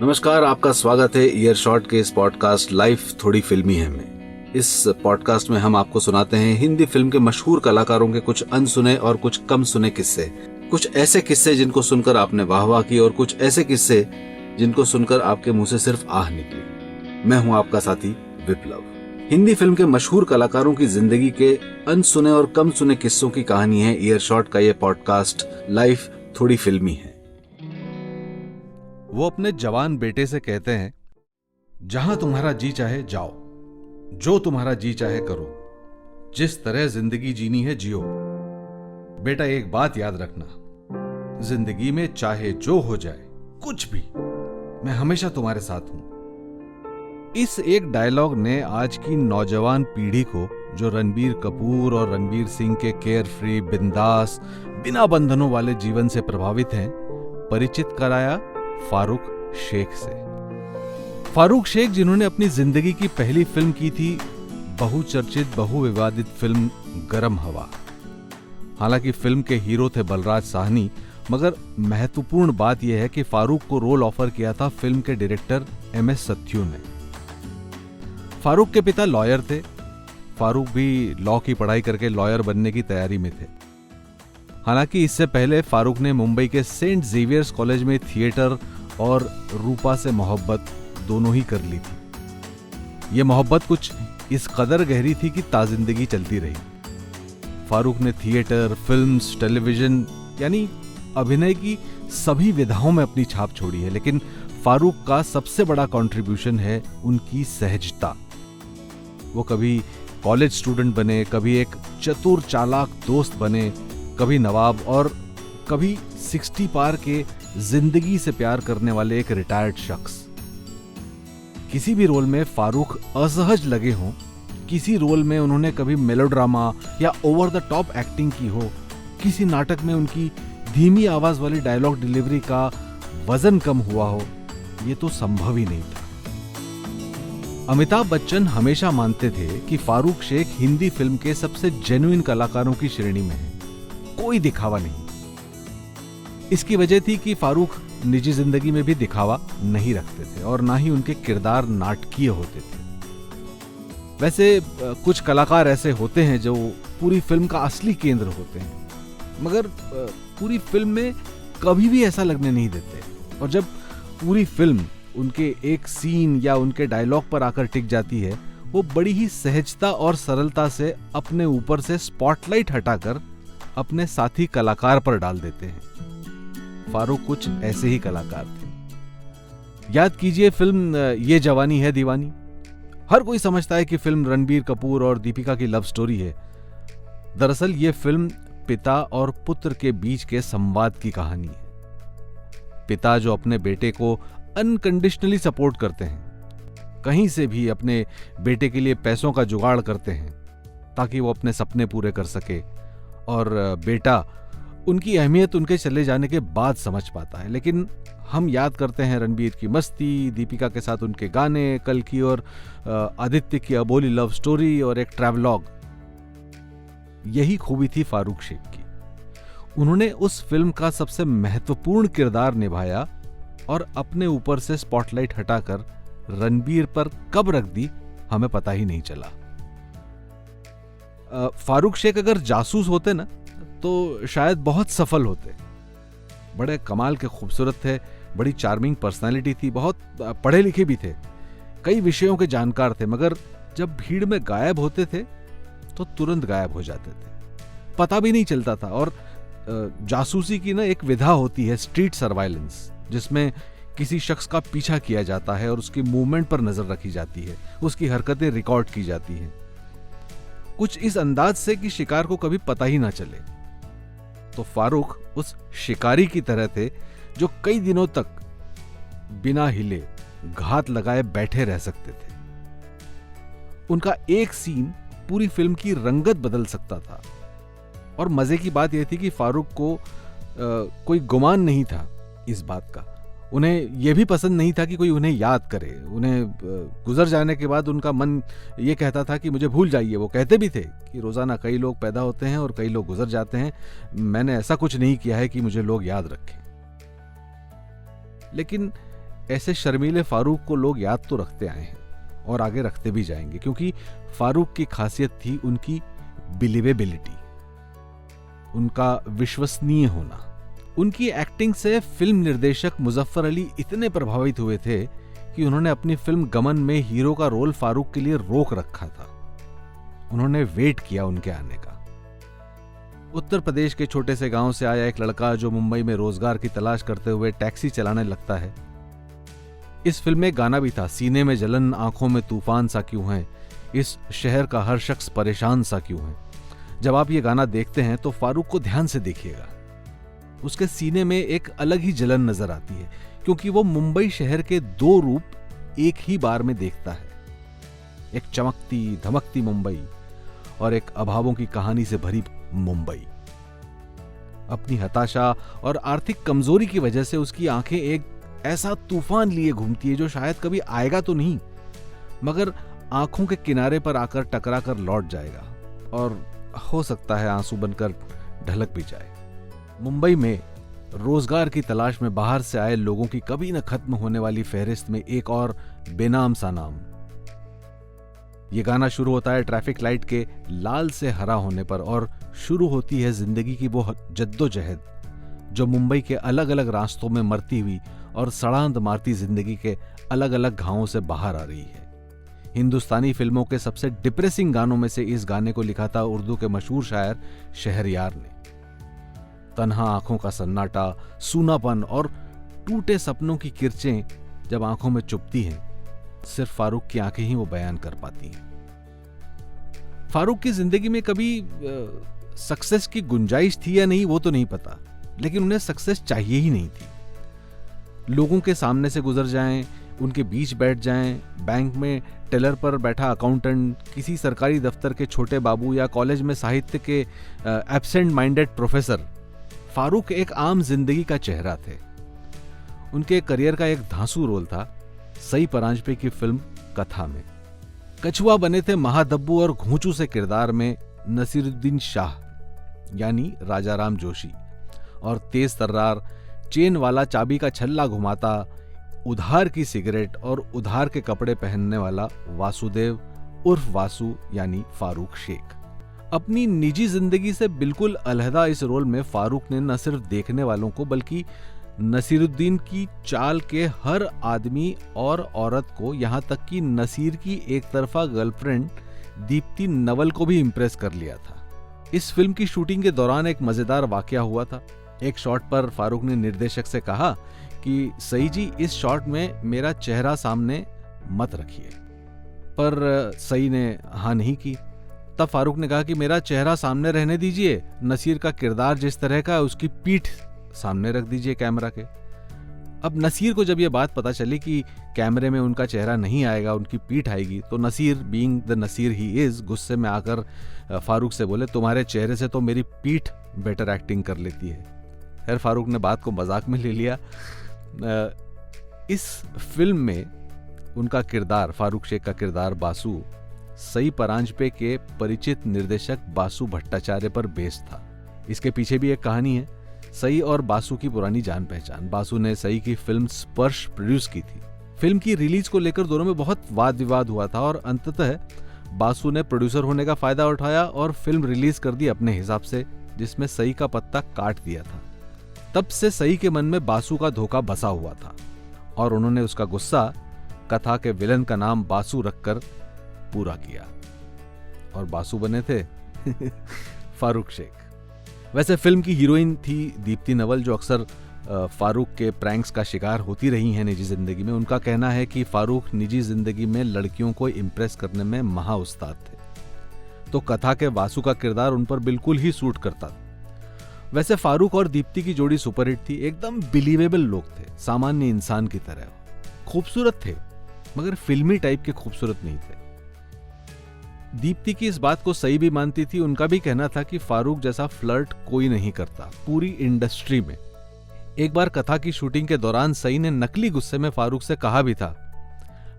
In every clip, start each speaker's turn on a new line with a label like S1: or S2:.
S1: नमस्कार, आपका स्वागत है ईयर शॉट के इस पॉडकास्ट लाइफ थोड़ी फिल्मी है में। इस पॉडकास्ट में हम आपको सुनाते हैं हिंदी फिल्म के मशहूर कलाकारों के कुछ अनसुने और कुछ कम सुने किस्से। कुछ ऐसे किस्से जिनको सुनकर आपने वाह वाह की और कुछ ऐसे किस्से जिनको सुनकर आपके मुंह से सिर्फ आह निकली। मैं हूं आपका साथी विप्लव। हिंदी फिल्म के मशहूर कलाकारों की जिंदगी के अनसुने और कम सुने किस्सों की कहानी है ईयर शॉट का ये पॉडकास्ट लाइफ थोड़ी फिल्मी है।
S2: वो अपने जवान बेटे से कहते हैं, जहां तुम्हारा जी चाहे जाओ, जो तुम्हारा जी चाहे करो, जिस तरह जिंदगी जीनी है जियो। बेटा एक बात याद रखना, जिंदगी में चाहे जो हो जाए, कुछ भी, मैं हमेशा तुम्हारे साथ हूं। इस एक डायलॉग ने आज की नौजवान पीढ़ी को, जो रणबीर कपूर और रणवीर सिंह के केयर फ्री, बिंदास, बिना बंधनों वाले जीवन से प्रभावित हैं, परिचित कराया फारूक शेख से। फारूक शेख, जिन्होंने अपनी जिंदगी की पहली फिल्म की थी बहुचर्चित, बहुविवादित फिल्म गरम हवा। हालांकि फिल्म के हीरो थे बलराज साहनी, मगर महत्वपूर्ण बात यह है कि फारूक को रोल ऑफर किया था फिल्म के डायरेक्टर MS सत्यू ने। फारूक के पिता लॉयर थे। फारूक भी लॉ की पढ़ाई करके लॉयर बनने की तैयारी में थे। हालांकि इससे पहले फारूक ने मुंबई के सेंट जेवियर्स कॉलेज में थिएटर और रूपा से मोहब्बत दोनों ही कर ली थी। यह मोहब्बत कुछ इस कदर गहरी थी कि ताजिंदगी चलती रही। फारूक ने थिएटर, फिल्म्स, टेलीविजन यानी अभिनय की सभी विधाओं में अपनी छाप छोड़ी है, लेकिन फारूक का सबसे बड़ा कंट्रीब्यूशन है उनकी सहजता। वो कभी कॉलेज स्टूडेंट बने, कभी एक चतुर चालाक दोस्त बने, कभी नवाब और कभी 60 पार के जिंदगी से प्यार करने वाले एक रिटायर्ड शख्स। किसी भी रोल में फारूक असहज लगे हों, किसी रोल में उन्होंने कभी मेलोड्रामा या ओवर द टॉप एक्टिंग की हो, किसी नाटक में उनकी धीमी आवाज वाली डायलॉग डिलीवरी का वजन कम हुआ हो, ये तो संभव ही नहीं था। अमिताभ बच्चन हमेशा मानते थे कि फारूक शेख हिंदी फिल्म के सबसे जेन्युइन कलाकारों की श्रेणी में है, कोई दिखावा नहीं। इसकी वजह थी कि फारूक निजी जिंदगी में भी दिखावा नहीं रखते थे और ना ही उनके किरदार नाटकीय होते थे। वैसे कुछ कलाकार ऐसे होते हैं जो पूरी फिल्म का असली केंद्र होते हैं, मगर पूरी फिल्म में कभी भी ऐसा लगने नहीं देते। और जब पूरी फिल्म उनके एक सीन या उनके डायलॉग पर आकर टिक जाती है, वो बड़ी ही सहजता और सरलता से अपने ऊपर से स्पॉटलाइट हटाकर अपने साथी कलाकार पर डाल देते हैं। फारूक कुछ ऐसे ही कलाकार थे। याद कीजिए फिल्म ये जवानी है दीवानी। हर कोई समझता है कि फिल्म रणबीर कपूर और दीपिका की लव स्टोरी है। दरअसल ये फिल्म पिता और पुत्र के बीच के संवाद की कहानी है। पिता जो अपने बेटे को अनकंडीशनली सपोर्ट करते हैं, कहीं से भी अपने बेटे के लिए पैसों का जुगाड़ करते हैं ताकि वो अपने सपने पूरे कर सके, और बेटा उनकी अहमियत उनके चले जाने के बाद समझ पाता है। लेकिन हम याद करते हैं रणबीर की मस्ती, दीपिका के साथ उनके गाने, कल्कि और आदित्य की अबोली लव स्टोरी और एक ट्रैवलॉग। यही खूबी थी फारूक शेख की। उन्होंने उस फिल्म का सबसे महत्वपूर्ण किरदार निभाया और अपने ऊपर से स्पॉटलाइट हटाकर रणबीर पर कब रख दी हमें पता ही नहीं चला। फारूक शेख अगर जासूस होते ना तो शायद बहुत सफल होते। बड़े कमाल के खूबसूरत थे, बड़ी चार्मिंग पर्सनालिटी थी, बहुत पढ़े लिखे भी थे, कई विषयों के जानकार थे, मगर जब भीड़ में गायब होते थे तो तुरंत गायब हो जाते थे, पता भी नहीं चलता था। और जासूसी की ना एक विधा होती है स्ट्रीट सर्वाइलेंस, जिसमें किसी शख्स का पीछा किया जाता है और उसकी मूवमेंट पर नजर रखी जाती है, उसकी हरकतें रिकॉर्ड की जाती हैं, कुछ इस अंदाज से कि शिकार को कभी पता ही ना चले। तो फारूक उस शिकारी की तरह थे जो कई दिनों तक बिना हिले, घात लगाए बैठे रह सकते थे। उनका एक सीन पूरी फिल्म की रंगत बदल सकता था। और मजे की बात यह थी कि फारूक को कोई गुमान नहीं था इस बात का। उन्हें यह भी पसंद नहीं था कि कोई उन्हें याद करे। उन्हें गुजर जाने के बाद उनका मन ये कहता था कि मुझे भूल जाइए। वो कहते भी थे कि रोजाना कई लोग पैदा होते हैं और कई लोग गुजर जाते हैं, मैंने ऐसा कुछ नहीं किया है कि मुझे लोग याद रखें। लेकिन ऐसे शर्मीले फारूक को लोग याद तो रखते आए हैं और आगे रखते भी जाएंगे, क्योंकि फारूक की खासियत थी उनकी बिलीवेबिलिटी, उनका विश्वसनीय होना। उनकी एक्टिंग से फिल्म निर्देशक मुजफ्फर अली इतने प्रभावित हुए थे कि उन्होंने अपनी फिल्म गमन में हीरो का रोल फारूक के लिए रोक रखा था। उन्होंने वेट किया उनके आने का। उत्तर प्रदेश के छोटे से गांव से आया एक लड़का जो मुंबई में रोजगार की तलाश करते हुए टैक्सी चलाने लगता है। इस फिल्म में गाना भी था, सीने में जलन आंखों में तूफान सा क्यों है, इस शहर का हर शख्स परेशान सा क्यों है। जब आप ये गाना देखते हैं तो फारूक को ध्यान से देखिएगा, उसके सीने में एक अलग ही जलन नजर आती है, क्योंकि वो मुंबई शहर के दो रूप एक ही बार में देखता है, एक चमकती धमकती मुंबई और एक अभावों की कहानी से भरी मुंबई। अपनी हताशा और आर्थिक कमजोरी की वजह से उसकी आंखें एक ऐसा तूफान लिए घूमती है जो शायद कभी आएगा तो नहीं, मगर आंखों के किनारे पर आकर टकरा कर लौट जाएगा और हो सकता है आंसू बनकर ढलक भी जाए। मुंबई में रोजगार की तलाश में बाहर से आए लोगों की कभी न खत्म होने वाली फहरिस्त में एक और बेनाम सा नाम। यह गाना शुरू होता है ट्रैफिक लाइट के लाल से हरा होने पर और शुरू होती है जिंदगी की वो जद्दोजहद जो मुंबई के अलग अलग रास्तों में मरती हुई और सड़ांध मारती जिंदगी के अलग अलग घावों से बाहर आ रही है। हिंदुस्तानी फिल्मों के सबसे डिप्रेसिंग गानों में से इस गाने को लिखा था उर्दू के मशहूर शायर शहरयार ने। तन्हा आंखों का सन्नाटा, सूनापन और टूटे सपनों की किरचें जब आंखों में चुभती हैं, सिर्फ फारूक की आंखें ही वो बयान कर पाती हैं। फारूक की जिंदगी में कभी सक्सेस की गुंजाइश थी या नहीं वो तो नहीं पता, लेकिन उन्हें सक्सेस चाहिए ही नहीं थी। लोगों के सामने से गुजर जाएं, उनके बीच बैठ जाएं, बैंक में टेलर पर बैठा अकाउंटेंट, किसी सरकारी दफ्तर के छोटे बाबू या कॉलेज में साहित्य के एब्सेंट माइंडेड प्रोफेसर, फारूक एक आम जिंदगी का चेहरा थे। उनके करियर का एक धांसू रोल था सई परांजपे की फिल्म कथा में। कछुआ बने थे महादब्बू और घूंचू से किरदार में नसीरुद्दीन शाह यानी राजाराम जोशी, और तेज तर्रार चेन वाला चाबी का छल्ला घुमाता, उधार की सिगरेट और उधार के कपड़े पहनने वाला वासुदेव उर्फ वासु यानी फारूक शेख। अपनी निजी जिंदगी से बिल्कुल अलहदा इस रोल में फारूक ने न सिर्फ देखने वालों को बल्कि नसीरुद्दीन की चाल के हर आदमी और औरत को, यहां तक कि नसीर की एक तरफा गर्लफ्रेंड दीप्ति नवल को भी इंप्रेस कर लिया था। इस फिल्म की शूटिंग के दौरान एक मजेदार वाकया हुआ था। एक शॉट पर फारूक ने निर्देशक से कहा कि सई जी, इस शॉट में मेरा चेहरा सामने मत रखिए, पर सई ने हाँ नहीं की। तब फारूक ने कहा कि मेरा चेहरा सामने रहने दीजिए, नसीर का किरदार जिस तरह का है उसकी पीठ सामने रख दीजिए कैमरा के। अब नसीर को जब यह बात पता चली कि कैमरे में उनका चेहरा नहीं आएगा, उनकी पीठ आएगी, तो Naseer being the Naseer he is, गुस्से में आकर फारूक से बोले, तुम्हारे चेहरे से तो मेरी पीठ बेटर एक्टिंग कर लेती है। खैर फारूक ने बात को मजाक में ले लिया। इस फिल्म में उनका किरदार, फारूक शेख का किरदार बासु, सई परांजपे के परिचित निर्देशक बासु भट्टाचार्य पर बेस्ड था। इसके पीछे भी एक कहानी है, सई और बासु की पुरानी जान पहचान। बासु ने सई की फिल्म स्पर्श प्रोड्यूस की थी। फिल्म की रिलीज को लेकर दोनों में बहुत वाद विवाद हुआ था और अंततः बासु ने प्रोड्यूसर होने का फायदा उठाया और फिल्म रिलीज कर दी अपने हिसाब से, जिसमें सई का पत्ता काट दिया था। तब से सई के मन में बासु का धोखा बसा हुआ था और उन्होंने उसका गुस्सा कथा के विलन का नाम बासु रखकर पूरा किया, और बासु बने थे फारूक शेख। वैसे फिल्म की हीरोइन थी दीप्ति नवल, जो अक्सर फारूक के प्रैंक्स का शिकार होती रही हैं निजी जिंदगी में। उनका कहना है कि फारूक निजी जिंदगी में लड़कियों को इम्प्रेस करने में महा उस्ताद थे, तो कथा के वासु का किरदार उन पर बिल्कुल ही सूट करता था। वैसे फारूक और दीप्ति की जोड़ी सुपरहिट थी, एकदम बिलीवेबल लोग थे, सामान्य इंसान की तरह। खूबसूरत थे मगर फिल्मी टाइप के खूबसूरत नहीं थे। दीप्ति की इस बात को सही भी मानती थी। उनका भी कहना था कि फारूक जैसा फ्लर्ट कोई नहीं करता पूरी इंडस्ट्री में। एक बार कथा की शूटिंग के दौरान सई ने नकली गुस्से में फारूक से कहा भी था,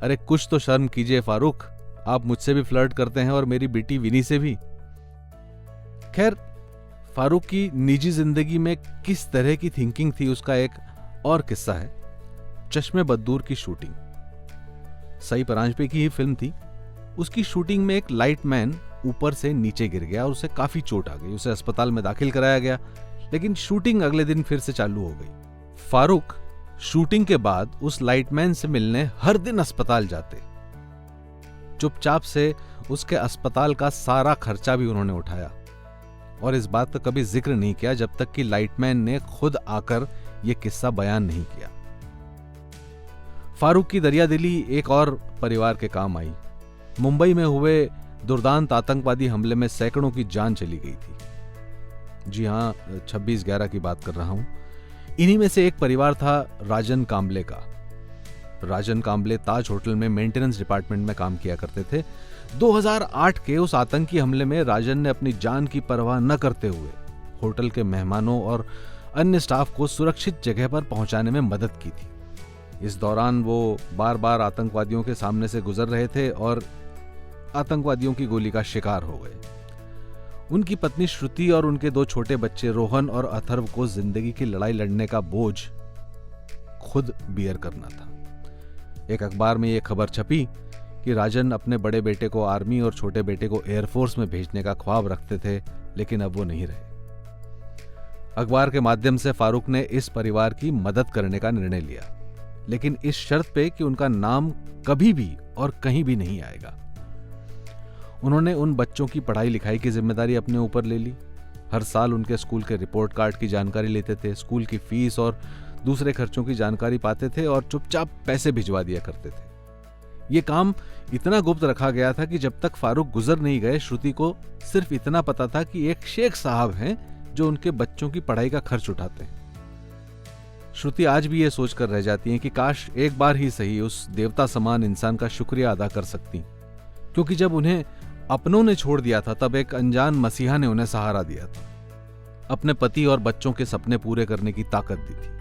S2: अरे कुछ तो शर्म कीजिए फारूक, आप मुझसे भी फ्लर्ट करते हैं और मेरी बेटी विनी से भी। खैर फारूक की निजी जिंदगी में किस तरह की थिंकिंग थी उसका एक और किस्सा है। चश्मे बद्दूर की शूटिंग। सई परांजपे की ही फिल्म थी। उसकी शूटिंग में एक लाइटमैन ऊपर से नीचे गिर गया और उसे काफी चोट आ गई। उसे अस्पताल में दाखिल कराया गया, लेकिन शूटिंग अगले दिन फिर से चालू हो गई। फारूक शूटिंग के बाद उस लाइटमैन से मिलने हर दिन अस्पताल जाते। चुपचाप से उसके अस्पताल का सारा खर्चा भी उन्होंने उठाया और इस बात का कभी जिक्र नहीं किया जब तक कि लाइटमैन ने खुद आकर यह किस्सा बयान नहीं किया। फारूक की दरियादिली एक और परिवार के काम आई। मुंबई में हुए दुर्दांत आतंकवादी हमले में सैकड़ों की जान चली गई थी। जी हां, 26/11 की बात कर रहा हूं। इन्हीं में से एक परिवार था राजन कांबले का। राजन कांबले ताज होटल में मेंटेनेंस डिपार्टमेंट में काम किया करते थे। 2008 के उस आतंकी हमले में राजन ने अपनी जान की परवाह न करते हुए होटल के मेहमानों और अन्य स्टाफ को सुरक्षित जगह पर पहुंचाने में मदद की थी। इस दौरान वो बार बार आतंकवादियों के सामने से गुजर रहे थे और आतंकवादियों की गोली का शिकार हो गए। उनकी पत्नी श्रुति और उनके 2 छोटे बच्चे रोहन और अथर्व को जिंदगी की लड़ाई लड़ने का बोझ खुद बियर करना था। एक अखबार में यह खबर छपी कि राजन अपने बड़े बेटे को आर्मी और छोटे बेटे को एयरफोर्स में भेजने का ख्वाब रखते थे, लेकिन अब वो नहीं रहे। अखबार के माध्यम से फारूक ने इस परिवार की मदद करने का निर्णय लिया, लेकिन इस शर्त पे कि उनका नाम कभी भी और कहीं भी नहीं आएगा। उन्होंने उन बच्चों की पढ़ाई लिखाई की जिम्मेदारी अपने ऊपर ले ली। हर साल उनके स्कूल के रिपोर्ट कार्ड की जानकारी लेते थे, स्कूल की फीस और दूसरे खर्चों की जानकारी पाते थे और चुपचाप पैसे भिजवा दिया करते थे। ये काम इतना गुप्त रखा गया था कि जब तक फारूक गुजर नहीं गए, श्रुति को सिर्फ इतना पता था कि एक शेख साहब हैं जो उनके बच्चों की पढ़ाई का खर्च उठाते हैं। श्रुति आज भी ये सोचकर रह जाती हैं कि काश एक बार ही सही उस देवता समान इंसान का शुक्रिया अदा कर सकती, क्योंकि जब उन्हें अपनों ने छोड़ दिया था तब एक अनजान मसीहा ने उन्हें सहारा दिया था, अपने पति और बच्चों के सपने पूरे करने की ताकत दी थी।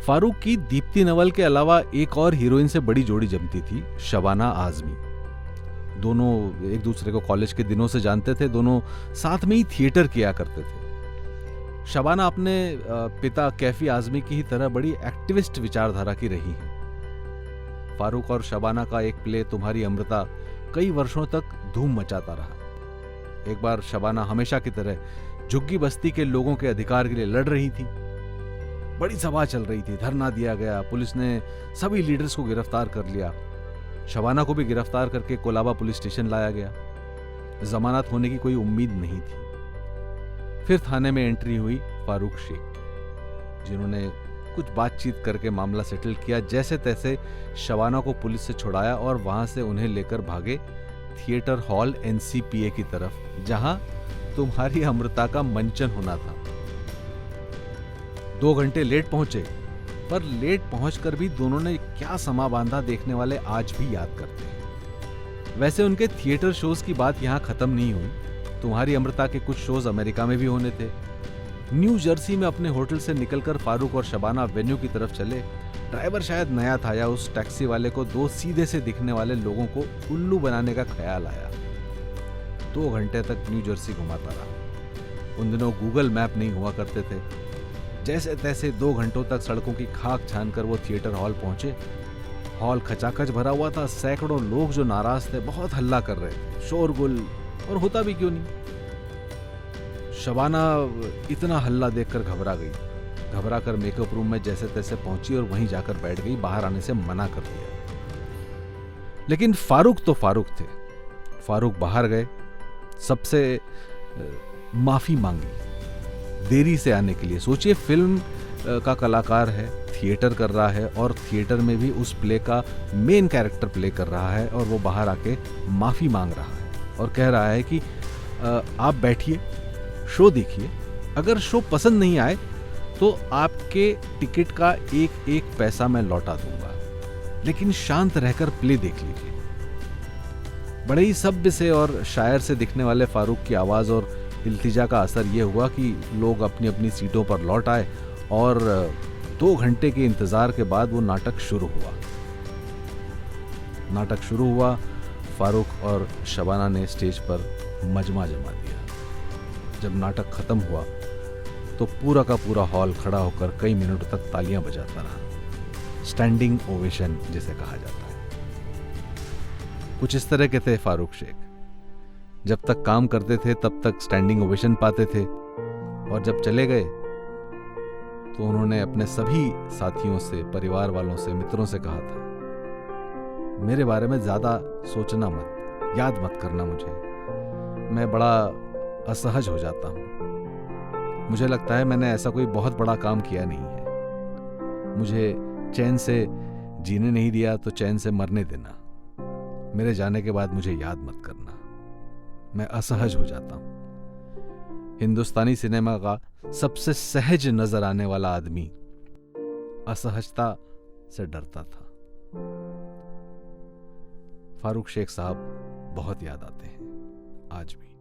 S2: फारूक की दीप्ति नवल के अलावा एक और हीरोइन से बड़ी जोड़ी जमती थी, शबाना आजमी। दोनों एक दूसरे को कॉलेज के दिनों से जानते थे, दोनों साथ में ही थिएटर किया करते थे। शबाना अपने पिता कैफी आजमी की ही तरह बड़ी एक्टिविस्ट विचारधारा की रही है। फारूक और शबाना का एक प्ले तुम्हारी अमृता कई वर्षों तक धूम मचाता रहा। एक बार शबाना हमेशा की तरह झुग्गी बस्ती के लोगों के अधिकार के लिए लड़ रही थी। बड़ी सभा चल रही थी, धरना दिया गया, पुलिस ने सभी लीडर्स को गिरफ्तार कर लिया। शबाना को भी गिरफ्तार करके कोलाबा पुलिस स्टेशन लाया गया। जमानत होने की कोई उम्मीद नहीं थी। फिर थाने में एंट्री हुई फारूक शेख, जिन्होंने कुछ बातचीत करके मामला सेटल किया। जैसे तैसे शबाना को पुलिस से छुड़ाया और वहां से उन्हें लेकर भागे थिएटर हॉल NCPA की तरफ, जहां तुम्हारी अमृता का मंचन होना था। 2 घंटे लेट पहुंचे, पर लेट पहुंचकर भी दोनों ने क्या समा बांधा देखने वाले आज भी याद करते हैं। वैसे उनके थिएटर शोज की बात यहां खत्म नहीं हुई। तुम्हारी अमृता के कुछ शोज अमेरिका में भी होने थे। न्यू जर्सी में अपने होटल से निकलकर फारूक और शबाना वेन्यू की तरफ चले। ड्राइवर शायद नया था या उस टैक्सी वाले को 2 सीधे से दिखने वाले लोगों को उल्लू बनाने का ख्याल आया। 2 घंटे तक न्यू जर्सी घुमाता रहा। उन दिनों गूगल मैप नहीं हुआ करते थे। जैसे तैसे 2 घंटों तक सड़कों की खाक छानकर वो थिएटर हॉल पहुंचे। हॉल खचाखच भरा हुआ था। सैकड़ों लोग जो नाराज थे बहुत हल्ला कर रहे थे, शोरगुल, और होता भी क्यों नहीं। शबाना इतना हल्ला देखकर घबरा गई। घबरा कर मेकअप रूम में जैसे तैसे पहुंची और वहीं जाकर बैठ गई। बाहर आने से मना कर दिया। लेकिन फारूक तो फारूक थे। फारूक बाहर गए, सबसे माफी मांगी देरी से आने के लिए। सोचिए, फिल्म का कलाकार है, थिएटर कर रहा है और थिएटर में भी उस प्ले का मेन कैरेक्टर प्ले कर रहा है और वो बाहर आके माफी मांग रहा है और कह रहा है कि आप बैठिए, शो देखिए, अगर शो पसंद नहीं आए तो आपके टिकट का एक एक पैसा मैं लौटा दूंगा, लेकिन शांत रहकर प्ले देख लीजिए। बड़े ही सभ्य से और शायर से दिखने वाले फारूक की आवाज और इल्तिजा का असर यह हुआ कि लोग अपनी अपनी सीटों पर लौट आए और 2 घंटे के इंतजार के बाद वो नाटक शुरू हुआ। फारूक और शबाना ने स्टेज पर मजमा जमा दिया। जब नाटक खत्म हुआ तो पूरा का पूरा हॉल खड़ा होकर कई मिनटों तक तालियां बजाता रहा। स्टैंडिंग ओवेशन जिसे कहा जाता है। कुछ इस तरह के थे फारूक शेख। जब तक काम करते थे तब तक स्टैंडिंग ओवेशन पाते थे, और जब चले गए तो उन्होंने अपने सभी साथियों से, परिवार वालों से, मित्रों से कहा था, मेरे बारे में ज्यादा सोचना मत, याद मत करना मुझे, मैं बड़ा असहज हो जाता हूं। मुझे लगता है मैंने ऐसा कोई बहुत बड़ा काम किया नहीं है। मुझे चैन से जीने नहीं दिया तो चैन से मरने देना। मेरे जाने के बाद मुझे याद मत करना, मैं असहज हो जाता हूं। हिंदुस्तानी सिनेमा का सबसे सहज नजर आने वाला आदमी असहजता से डरता था। फारूक शेख साहब बहुत याद आते हैं आज भी।